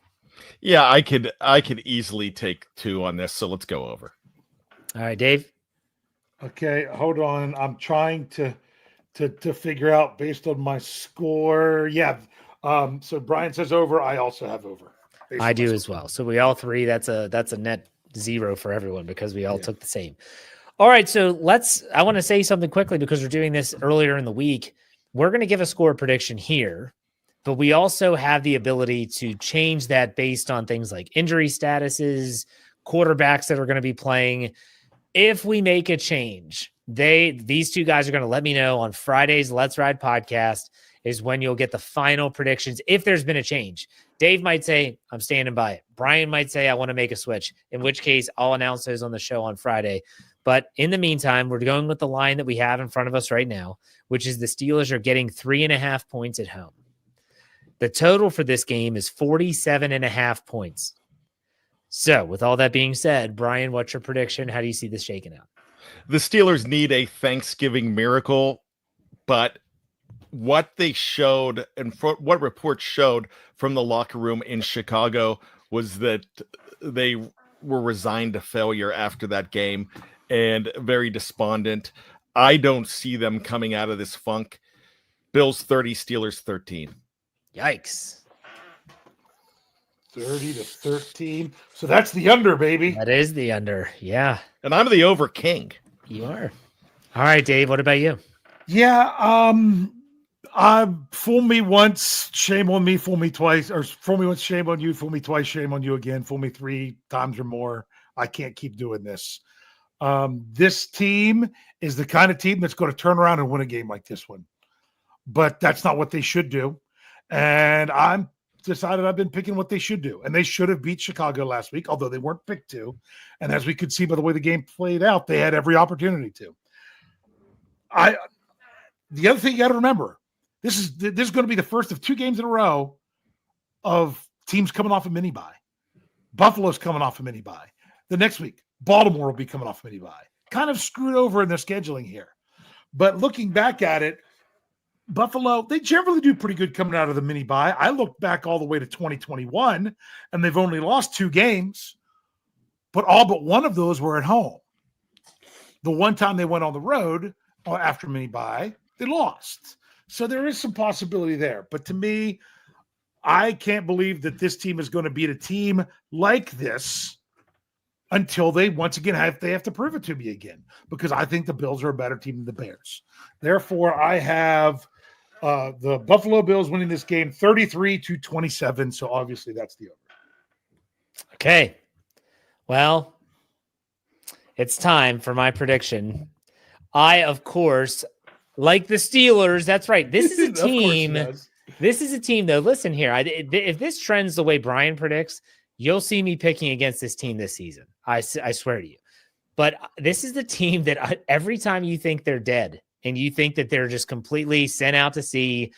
Yeah, I could easily take 2 on this, so let's go over. All right, Dave. Okay, hold on. I'm trying to figure out based on my score. Yeah. So Brian says over. I also have over. I do as well. So we all three. That's a net 0 for everyone because we all took the same. All right. So I want to say something quickly because we're doing this earlier in the week. We're going to give a score prediction here, but we also have the ability to change that based on things like injury statuses, quarterbacks that are going to be playing. If we make a change, these 2 guys are going to let me know on Friday's Let's Ride podcast is when you'll get the final predictions. If there's been a change, Dave might say, I'm standing by it. Brian might say, I want to make a switch, in which case I'll announce those on the show on Friday. But in the meantime, we're going with the line that we have in front of us right now, which is the Steelers are getting 3.5 points at home. The total for this game is 47.5 points. So with all that being said, Brian, what's your prediction? How do you see this shaking out? The Steelers need a Thanksgiving miracle, but what they showed and what reports showed from the locker room in Chicago was that they were resigned to failure after that game and very despondent. I don't see them coming out of this funk. Bills 30, Steelers 13. Yikes. 30-13. So that's the under, baby. That is the under. Yeah. And I'm the over king. You are. All right, Dave, what about you? Yeah. Fool me once, shame on me, fool me twice, or fool me once, shame on you, fool me twice, shame on you again, fool me 3 times or more. I can't keep doing this. This team is the kind of team that's going to turn around and win a game like this one. But that's not what they should do. And I'm decided I've been picking what they should do. And they should have beat Chicago last week, although they weren't picked to. And as we could see by the way the game played out, they had every opportunity to. The other thing you got to remember, this is going to be the first of 2 games in a row of teams coming off a mini bye. Buffalo's coming off a mini bye. The next week, Baltimore will be coming off a mini bye. Kind of screwed over in their scheduling here. But looking back at it, Buffalo, they generally do pretty good coming out of the mini bye. I looked back all the way to 2021, and they've only lost 2 games, but all but one of those were at home. The one time they went on the road after mini bye, they lost. So there is some possibility there. But to me, I can't believe that this team is going to beat a team like this until they once again have to prove it to me again, because I think the Bills are a better team than the Bears. Therefore, I have the Buffalo Bills winning this game 33-27. So obviously that's the over. Okay. Well, it's time for my prediction. I, of course, like the Steelers. That's right. This is a team. This is a team, though. Listen here. If this trends the way Brian predicts, you'll see me picking against this team this season. I swear to you. But this is the team that every time you think they're dead and you think that they're just completely sent out to sea,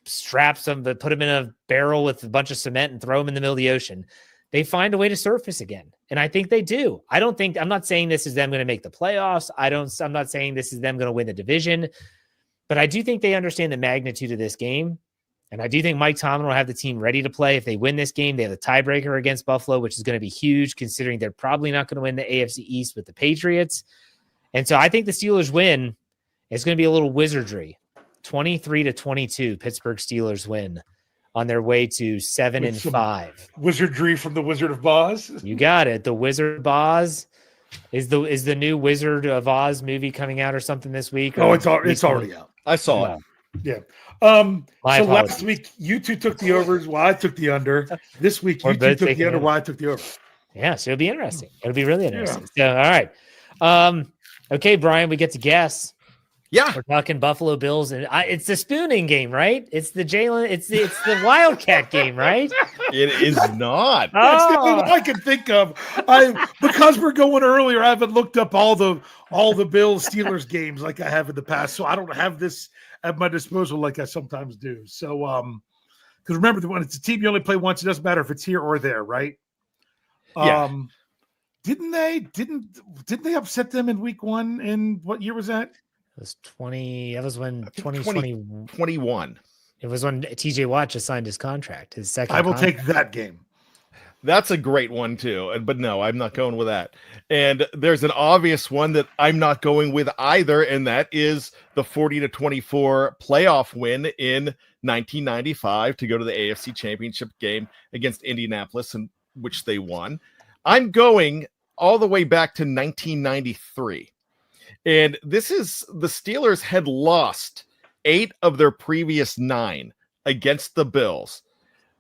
strap them, put them in a barrel with a bunch of cement and throw them in the middle of the ocean, they find a way to surface again. And I think they do. I'm not saying this is them going to make the playoffs. I'm not saying this is them going to win the division, but I do think they understand the magnitude of this game. And I do think Mike Tomlin will have the team ready to play. If they win this game, they have a tiebreaker against Buffalo, which is going to be huge considering they're probably not going to win the AFC East with the Patriots. And so I think the Steelers win. It's going to be a little wizardry. 23-22, Pittsburgh Steelers win on their way to 7-5. Wizardry from the Wizard of Oz. You got it. The Wizard of Oz is the new Wizard of Oz movie coming out or something this week? Oh, it's already out. I saw it. Yeah. So last week you two took the overs while I took the under. This week you two took the under while I took the over. Yeah, so it'll be interesting. It'll be really interesting. Yeah. So, all right. Okay, Brian, we get to guess. Yeah, we're talking Buffalo Bills, and it's the spooning game, right? It's the Jalen. It's the Wildcat game, right? It is not. That's the only one I can think of. Because we're going earlier, I haven't looked up all the Bills Steelers games like I have in the past, so I don't have this at my disposal like I sometimes do. So, because remember, when it's a team you only play once, it doesn't matter if it's here or there, right? Yeah. Didn't they upset them in week 1? And what year was that? It was 20. That was when 2021. It was when TJ Watt just signed his contract, his second. I will take that game. That's a great one too. But no, I'm not going with that. And there's an obvious one that I'm not going with either, and that is the 40-24 playoff win in 1995 to go to the AFC Championship game against Indianapolis, in which they won. I'm going all the way back to 1993. And this is the Steelers had lost 8 of their previous 9 against the Bills.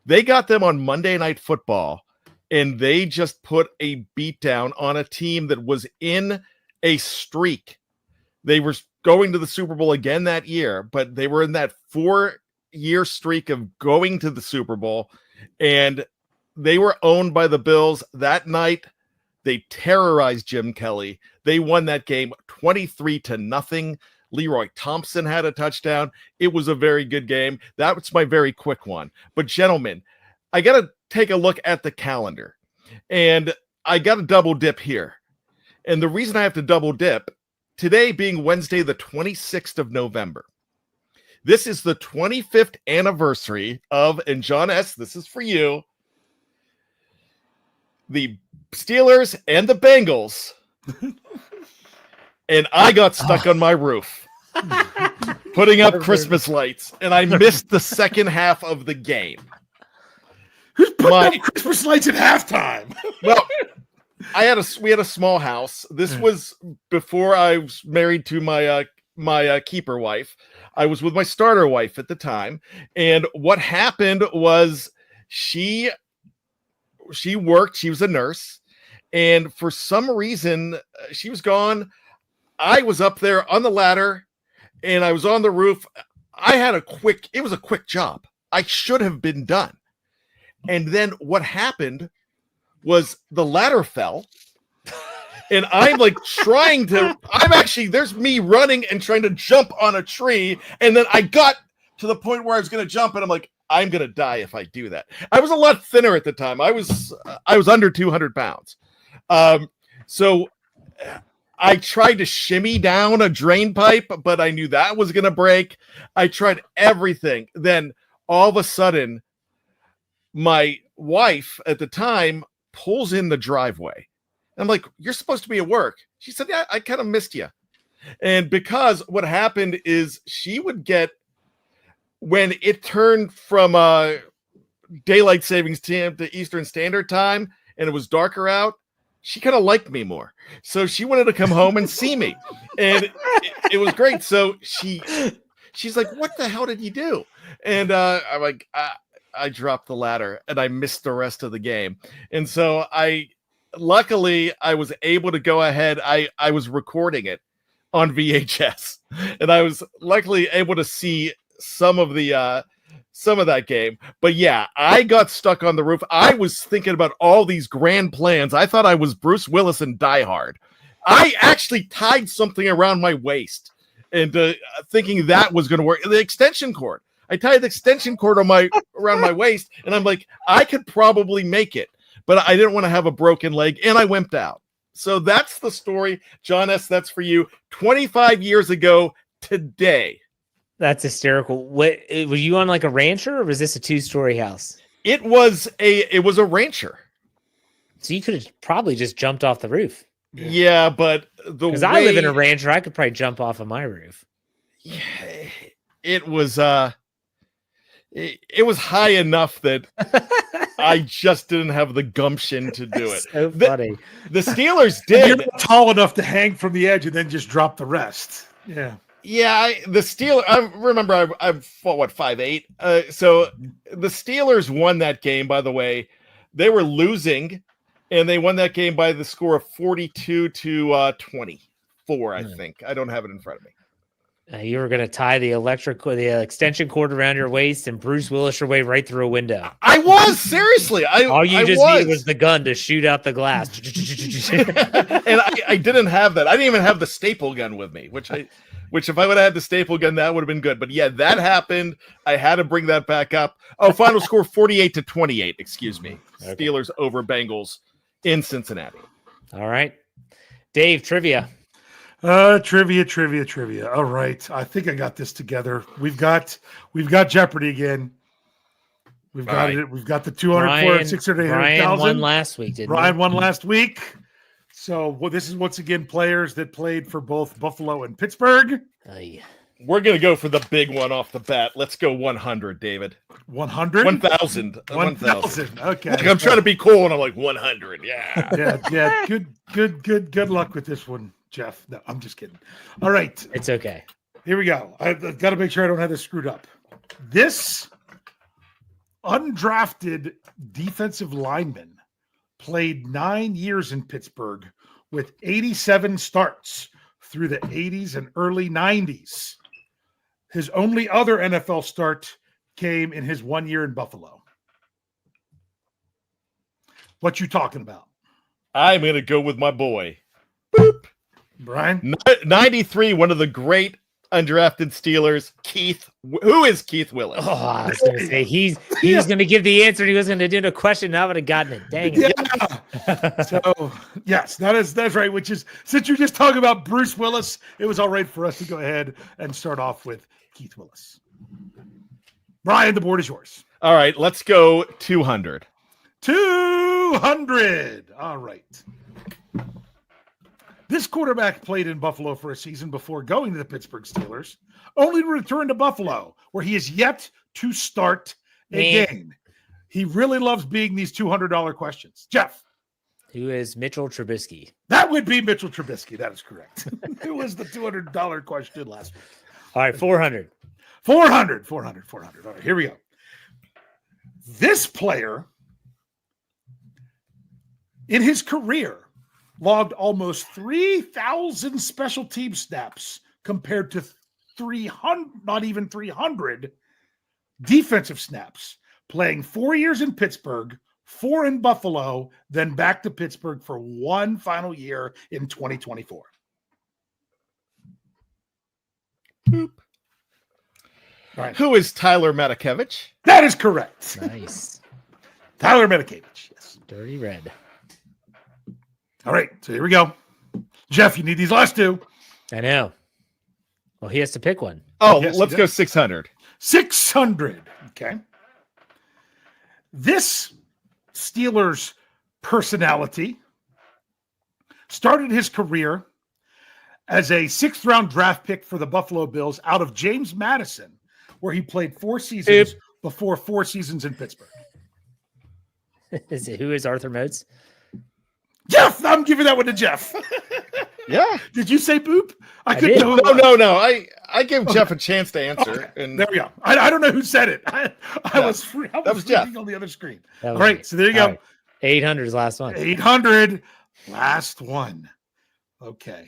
They got them on Monday Night Football, and they just put a beatdown on a team that was in a streak. They were going to the Super Bowl again that year, but they were in that 4-year streak of going to the Super Bowl, and they were owned by the Bills that night. They terrorized Jim Kelly. They won that game 23-0. Leroy Thompson had a touchdown. It was a very good game. That's my very quick one. But gentlemen, I got to take a look at the calendar, and I got to double dip here. And the reason I have to double dip, today being Wednesday, the 26th of November, this is the 25th anniversary of, and John S., this is for you, the Steelers and the Bengals, and I got stuck on my roof putting up Christmas lights, and I missed the second half of the game. Who's putting up Christmas lights at halftime? Well, we had a small house. This was before I was married to my keeper wife. I was with my starter wife at the time, and what happened was she worked. She was a nurse. And for some reason, she was gone. I was up there on the ladder, and I was on the roof. It was a quick job. I should have been done. And then what happened was the ladder fell. And I'm like there's me running and trying to jump on a tree. And then I got to the point where I was going to jump, and I'm like, I'm going to die if I do that. I was a lot thinner at the time. I was under 200 pounds. So I tried to shimmy down a drain pipe, but I knew that was going to break. I tried everything. Then all of a sudden, my wife at the time pulls in the driveway. I'm like, you're supposed to be at work. She said, yeah, I kind of missed you. And because what happened is she would get, when it turned from daylight savings time to Eastern Standard Time and it was darker out, she kind of liked me more. So she wanted to come home and see me. And it was great. So she's like, what the hell did you do? And I'm like, I dropped the ladder and I missed the rest of the game. And so luckily I was able to go ahead. I was recording it on VHS and I was luckily able to see some of that game. But yeah, I got stuck on the roof. I was thinking about all these grand plans. I thought I was Bruce Willis in Die Hard. I actually tied something around my waist and thinking that was going to work. The extension cord. I tied the extension cord around my waist, and I'm like, I could probably make it, but I didn't want to have a broken leg, and I wimped out. So that's the story. John S., that's for you. 25 years ago today. That's hysterical. What, were you on like a rancher, or was this a 2-story house? It was a rancher. So you could have probably just jumped off the roof. Yeah, but because I live in a rancher, I could probably jump off of my roof. Yeah, it was it was high enough that I just didn't have the gumption to do it. So funny. The Steelers did. You're tall enough to hang from the edge and then just drop the rest. Yeah. Yeah, the Steelers. I remember I fought 5'8". So the Steelers won that game. By the way, they were losing, and they won that game by the score of 42-24. I think. I don't have it in front of me. You were going to tie the extension cord around your waist and Bruce Willis your way right through a window. I was, seriously. All you just needed was the gun to shoot out the glass. And I didn't have that. I didn't even have the staple gun with me, which if I would have had the staple gun, that would have been good. But yeah, that happened. I had to bring that back up. Oh, final score 48-28. Excuse me. Okay. Steelers over Bengals in Cincinnati. All right. Dave, trivia. Trivia. All right. I think I got this together. We've got Jeopardy again. We've got it. We've got the 200, 600, 800,000. Ryan won last week, didn't he? Ryan won last week. So this is once again players that played for both Buffalo and Pittsburgh. We're going to go for the big one off the bat. Let's go 100, David. 100? 1,000. 1,000. Okay. Like I'm trying to be cool and I'm like 100. Yeah. Yeah. Good luck with this one, Jeff. No, I'm just kidding. All right. It's okay. Here we go. I've got to make sure I don't have this screwed up. This undrafted defensive lineman played 9 years in Pittsburgh with 87 starts through the 80s and early 90s. His only other NFL start came in his 1 year in Buffalo. What you talking about? I'm going to go with my boy. Boop. Brian? 93, one of the great undrafted Steelers, Keith. Who is Keith Willis? Oh, I was going to say he was going to give the answer. And he was going to do the question. I would have gotten it. Dang it. Yeah. So yes, that's right. Which is, since you're just talking about Bruce Willis, it was all right for us to go ahead and start off with Keith Willis. Brian, the board is yours. All right, let's go 200. 200. All right. This quarterback played in Buffalo for a season before going to the Pittsburgh Steelers, only to return to Buffalo, where he is yet to start a game. He really loves being these $200 questions. Jeff. Who is Mitchell Trubisky? That would be Mitchell Trubisky. That is correct. Who was the $200 question last week? All right, 400. 400. All right, here we go. This player, in his career, logged almost 3,000 special team snaps compared to 300, not even 300 defensive snaps, playing 4 years in Pittsburgh, 4 in Buffalo, then back to Pittsburgh for one final year in 2024. Boop. Right. Who is Tyler Matakevich? That is correct. Nice. Tyler Matakevich. Yes. Dirty Red. All right, so here we go. Jeff, you need these last two. I know. Well, he has to pick one. Oh, yes, let's go 600. 600. Okay. This Steelers personality started his career as a 6th-round draft pick for the Buffalo Bills out of James Madison, where he played 4 seasons before 4 seasons in Pittsburgh. Who is Arthur Motes? Jeff! I'm giving that one to Jeff. Yeah. Did you say boop? I couldn't No. I gave Jeff a chance to answer. Okay. And there we go. I don't know who said it. I was Jeff on the other screen. All right. So there you go. Right. 800 is last one. 800. Last one. Okay.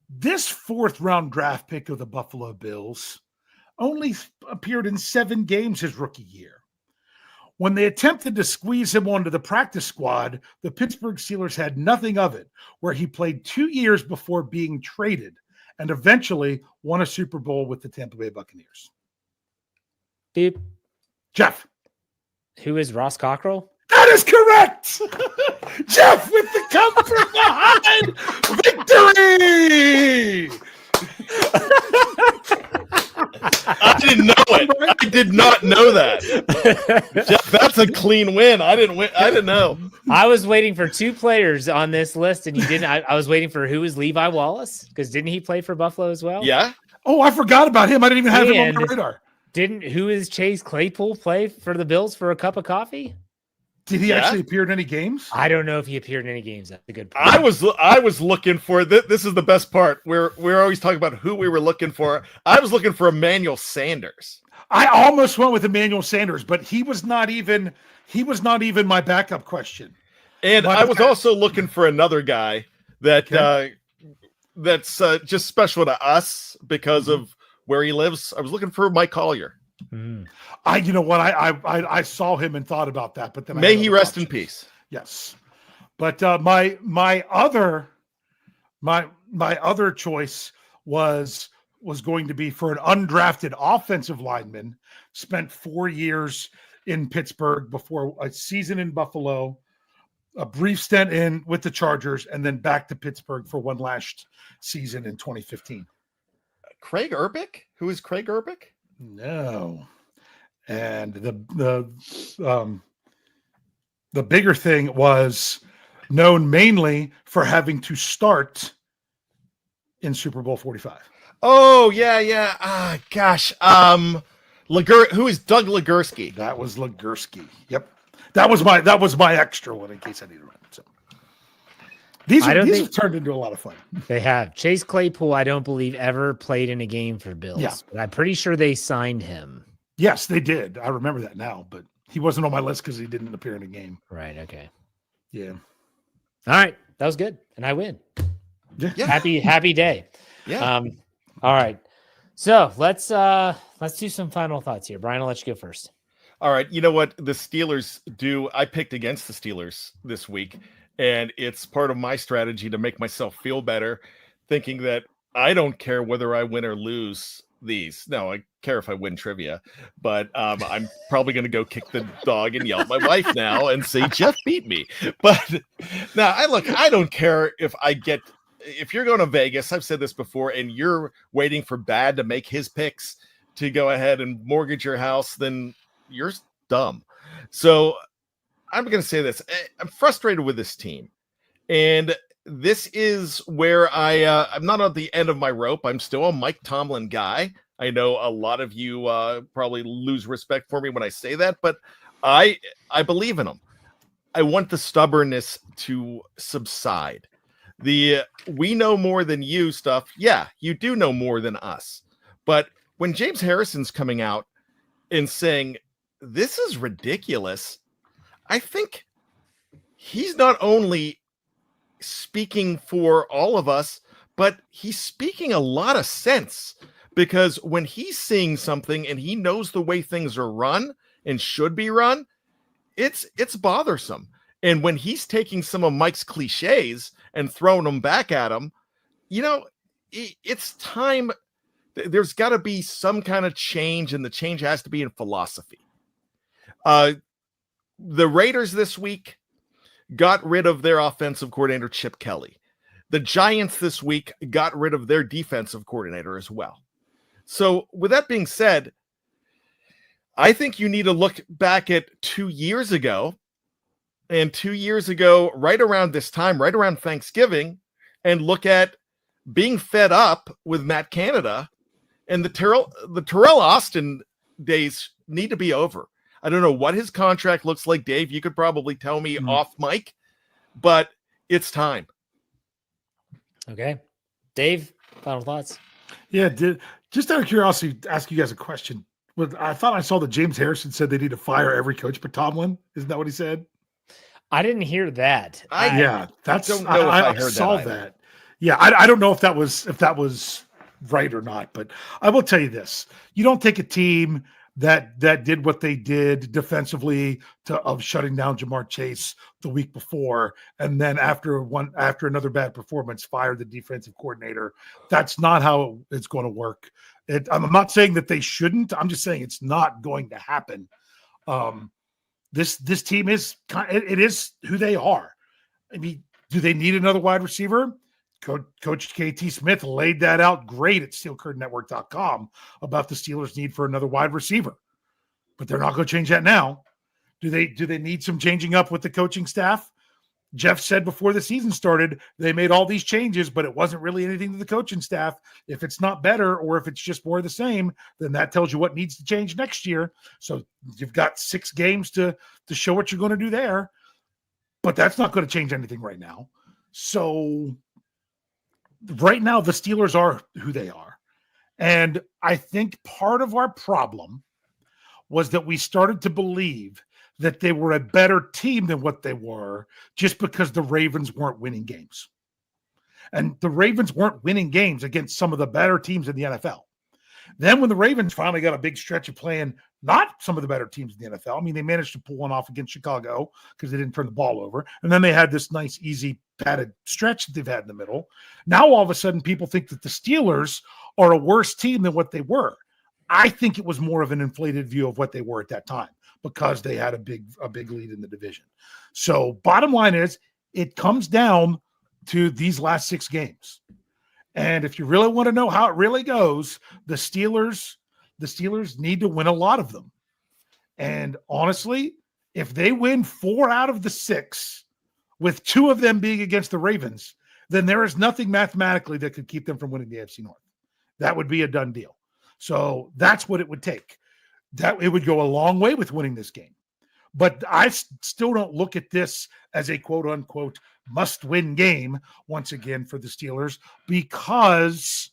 This 4th-round draft pick of the Buffalo Bills only appeared in 7 games his rookie year. When they attempted to squeeze him onto the practice squad, the Pittsburgh Steelers had nothing of it, where he played 2 years before being traded and eventually won a Super Bowl with the Tampa Bay Buccaneers. Beep. Jeff. Who is Ross Cockrell? That is correct. Jeff with the come from behind victory. I didn't know it. I did not know that. Jeff, that's a clean win. I didn't win. I didn't know. I was waiting for 2 players on this list, and you didn't. I was waiting for who is Levi Wallace, because didn't he play for Buffalo as well? Yeah. Oh, I forgot about him. I didn't even have him on my radar. Who is Chase Claypool play for the Bills for a cup of coffee? Did he actually appear in any games? I don't know if he appeared in any games. That's a good point. I was looking for this is the best part. We're always talking about who we were looking for. I was looking for Emmanuel Sanders. I almost went with Emmanuel Sanders, but he was not even my backup question. And I was also looking for another guy that that's just special to us because of where he lives. I was looking for Mike Collier. Mm. You know what? I saw him and thought about that, but then may he rest in peace. Yes, but my other choice was going to be for an undrafted offensive lineman. Spent 4 years in Pittsburgh before a season in Buffalo, a brief stint in with the Chargers, and then back to Pittsburgh for one last season in 2015. Craig Urbick? Who is Craig Urbick? No. And the bigger thing was known mainly for having to start in Super Bowl 45. Oh, yeah. Ah, gosh. Who is Doug Legursky? That was Legursky. Yep. That was my extra one in case I needed one. So these have turned into a lot of fun. They have. Chase Claypool, I don't believe ever played in a game for Bills. Yeah. But I'm pretty sure they signed him. Yes, they did. I remember that now, but he wasn't on my list because he didn't appear in a game. Right. Okay. Yeah. All right. That was good. And I win. Yeah. Happy day. Yeah. All right. So let's do some final thoughts here. Brian, I'll let you go first. All right. You know what the Steelers do? I picked against the Steelers this week, and it's part of my strategy to make myself feel better, thinking that I don't care whether I win or lose these. No, I care if I win trivia, but I'm probably going to go kick the dog and yell at my wife now and say, Jeff beat me. But now I don't care if you're going to Vegas, I've said this before, and you're waiting for Bad to make his picks to go ahead and mortgage your house, then you're dumb. So I'm going to say this. I'm frustrated with this team. And this is where I'm not at the end of my rope. I'm still a Mike Tomlin guy. I know a lot of you probably lose respect for me when I say that, but I believe in him. I want the stubbornness to subside. The we know more than you stuff. Yeah, you do know more than us. But when James Harrison's coming out and saying, this is ridiculous, I think he's not only speaking for all of us, but he's speaking a lot of sense, because when he's seeing something and he knows the way things are run and should be run, it's bothersome. And when he's taking some of Mike's cliches and throwing them back at him, it's time. There's got to be some kind of change, and the change has to be in philosophy. The Raiders this week got rid of their offensive coordinator, Chip Kelly. The Giants this week got rid of their defensive coordinator as well. So with that being said, I think you need to look back at 2 years ago, and 2 years ago, right around this time, right around Thanksgiving, and look at being fed up with Matt Canada, and the Terrell Austin days need to be over. I don't know what his contract looks like, Dave. You could probably tell me off mic, but it's time. Okay. Dave, final thoughts? Yeah, just out of curiosity, ask you guys a question. I thought I saw that James Harrison said they need to fire every coach but Tomlin. Isn't that what he said? I didn't hear that. I heard saw that. Yeah, I don't know if that was right or not, but I will tell you this: you don't take a team that did what they did defensively of shutting down Jamar Chase the week before, and then after another bad performance, fire the defensive coordinator. That's not how it's going to work. I'm not saying that they shouldn't. I'm just saying it's not going to happen. This team is who they are. I mean, do they need another wide receiver? Coach KT Smith laid that out great at SteelCurtainNetwork.com about the Steelers' need for another wide receiver, but they're not going to change that now. Do they need some changing up with the coaching staff? Jeff said before the season started, they made all these changes, but it wasn't really anything to the coaching staff. If it's not better or if it's just more of the same, then that tells you what needs to change next year. So you've got 6 games to show what you're going to do there, but that's not going to change anything right now. So right now, the Steelers are who they are. And I think part of our problem was that we started to believe that they were a better team than what they were just because the Ravens weren't winning games. And the Ravens weren't winning games against some of the better teams in the NFL. Then when the Ravens finally got a big stretch of playing not some of the better teams in the NFL, I mean, they managed to pull one off against Chicago because they didn't turn the ball over. And then they had this nice, easy, padded stretch that they've had in the middle. Now, all of a sudden, people think that the Steelers are a worse team than what they were. I think it was more of an inflated view of what they were at that time because they had a big lead in the division. So bottom line is it comes down to these last 6 games. And if you really want to know how it really goes, the Steelers need to win a lot of them. And honestly, if they win 4 out of the 6, with 2 of them being against the Ravens, then there is nothing mathematically that could keep them from winning the AFC North. That would be a done deal. So that's what it would take. That it would go a long way with winning this game. But I still don't look at this as a quote-unquote must-win game once again for the Steelers, because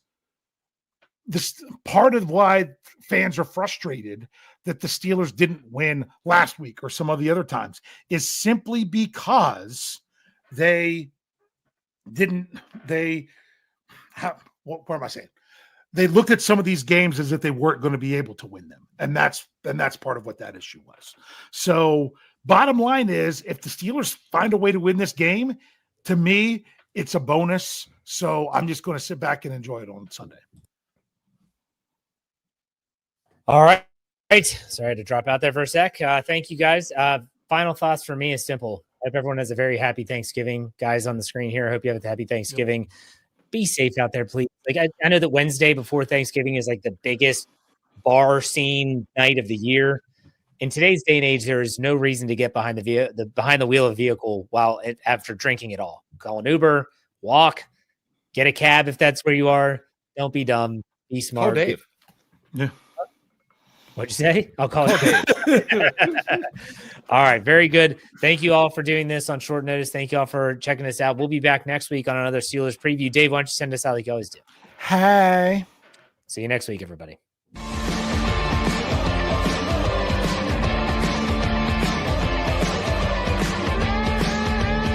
this part of why fans are frustrated that the Steelers didn't win last week or some of the other times is simply because they looked at some of these games as if they weren't going to be able to win them. And that's part of what that issue was. So bottom line is, if the Steelers find a way to win this game, to me, it's a bonus. So I'm just going to sit back and enjoy it on Sunday. All right. Sorry to drop out there for a sec. Thank you, guys. Final thoughts for me is simple. I hope everyone has a very happy Thanksgiving. Guys on the screen here, I hope you have a happy Thanksgiving. Yep. Be safe out there, please. Like I know that Wednesday before Thanksgiving is like the biggest bar scene night of the year. In today's day and age, there is no reason to get behind the wheel of a vehicle after drinking it all. Call an Uber, walk, get a cab if that's where you are. Don't be dumb. Be smart. Call Dave. Yeah. What'd you say? I'll call Dave. All right. Very good. Thank you all for doing this on short notice. Thank you all for checking us out. We'll be back next week on another Steelers preview. Dave, why don't you send us out like you always do? Hey. See you next week, everybody.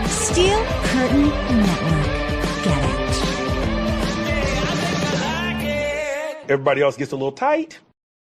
Steel Curtain Network. Get it. Everybody else gets a little tight.